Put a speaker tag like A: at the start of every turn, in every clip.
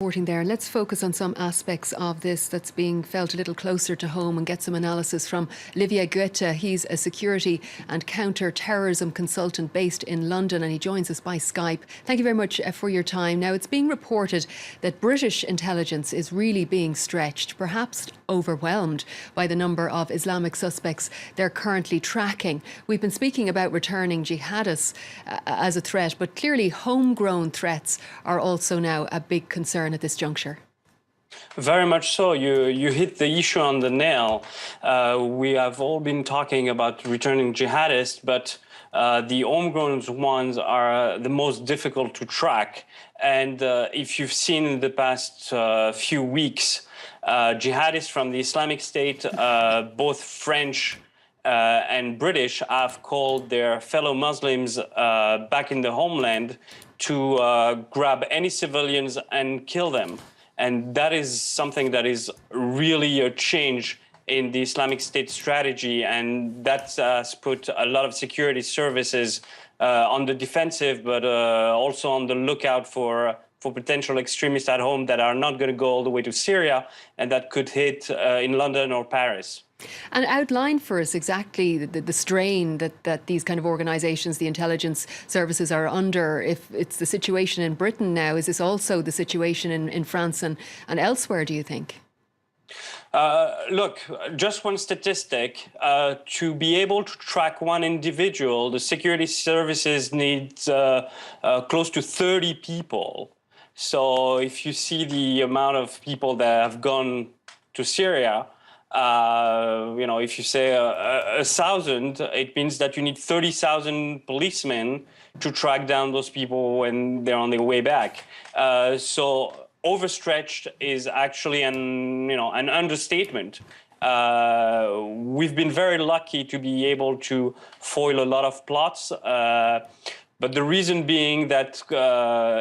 A: Reporting there. Let's focus on some aspects of this that's being felt a little closer to home and get some analysis from Olivier Goethe. He's a security and counter-terrorism consultant based in London, and he joins us by Skype. Thank you very much for your time. Now, it's being reported that British intelligence is really being stretched, perhaps overwhelmed by the number of Islamic suspects they're currently tracking. We've been speaking about returning jihadists as a threat, but clearly homegrown threats are also now a big concern at this juncture.
B: Very much so. You hit the issue on the nail. We have all been talking about returning jihadists, but the homegrown ones are the most difficult to track. And if you've seen in the past few weeks, jihadists from the Islamic State, both French and British, have called their fellow Muslims back in the homeland to grab any civilians and kill them. And that is something that is really a change in the Islamic State strategy, and that has put a lot of security services on the defensive, but also on the lookout for potential extremists at home that are not going to go all the way to Syria and that could hit in London or Paris.
A: And outline for us exactly the strain that these kind of organisations, the intelligence services, are under. If it's the situation in Britain now, is this also the situation in France and elsewhere, do you think?
B: Look, just one statistic. To be able to track one individual, the security services need close to 30 people. So if you see the amount of people that have gone to Syria, if you say 1,000, it means that you need 30,000 policemen to track down those people when they're on their way back. So overstretched is actually an understatement. We've been very lucky to be able to foil a lot of plots. But the reason being that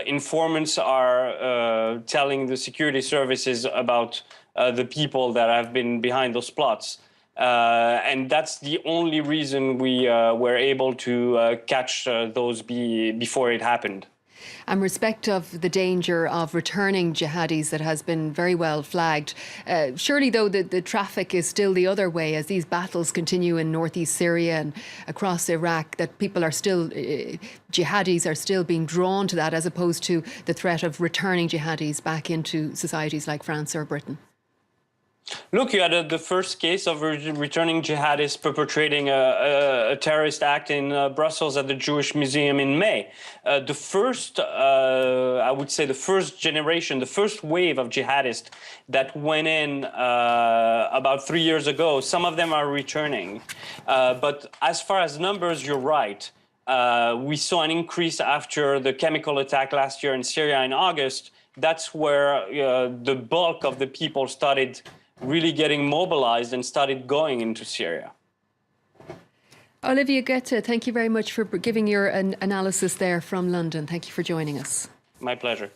B: informants are telling the security services about the people that have been behind those plots. And that's the only reason we were able to catch those before it happened.
A: In respect of the danger of returning jihadis that has been very well flagged, surely though the traffic is still the other way as these battles continue in northeast Syria and across Iraq, that people are still, jihadis are still being drawn to that as opposed to the threat of returning jihadis back into societies like France or Britain.
B: Look, you had the first case of returning jihadists perpetrating a terrorist act in Brussels at the Jewish Museum in May. The first, I would say the first generation, the first wave of jihadists that went in about 3 years ago, some of them are returning. But as far as numbers, you're right. We saw an increase after the chemical attack last year in Syria in August. That's where the bulk of the people started really getting mobilized and started going into Syria.
A: Olivier Goethe, thank you very much for giving your analysis there from London. Thank you for joining us.
B: My pleasure.